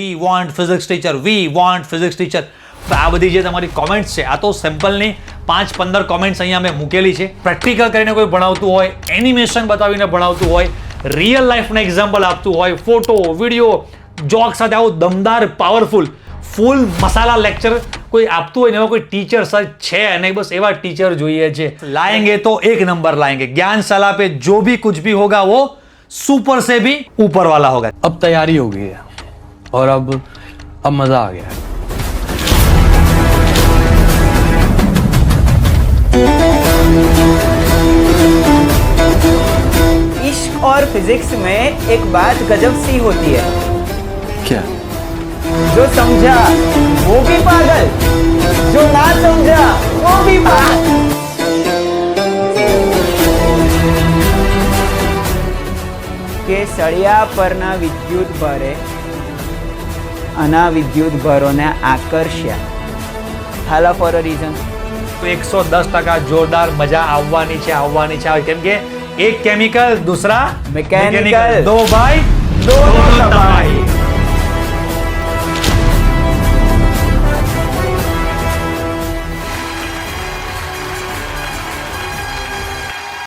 We want physics teacher, we want physics teacher. આ બધી જે તમારી કોમેન્ટ્સ છે, આ તો સેમ્પલની 5-15 કોમેન્ટ્સ અહીંયા મેં મૂકેલી છે. પ્રેક્ટિકલ કરીને કોઈ ભણાવતું હોય, એનિમેશન બતાવીને ભણાવતું હોય, રિયલ લાઈફના એક્ઝામ્પલ આપતું હોય, ફોટો વિડીયો જોક સાથે આવું દમદાર પાવરફુલ ફૂલ મસાલા લેક્ચર કોઈ આપતું હોય ને, એવા કોઈ ટીચર સર છે નહીં. બસ એવા ટીચર જોઈએ છે. લાएंगे तो एक नंबर लाएंगे. ज्ञानशाला पे जो भी कुछ भी होगा वो सुपर से भी ऊपर वाला होगा. अब तैयारी हो गई है और अब मजा आ गया है. इश्क और फिजिक्स में एक बात गजब सी होती है. क्या? जो समझा वो भी पागल, जो ना समझा वो भी पागल. કે સળિયા પરના વિદ્યુત ભારે અનાવિદ્યુત ભારોને આકર્ષ્યા. હાલા ફોર અ રીઝન. 110% જોરદાર મજા આવવાની છે. કેમ કે એક કેમિકલ दूसरा मैकेनिकल. दो भाई दोनों तबाही.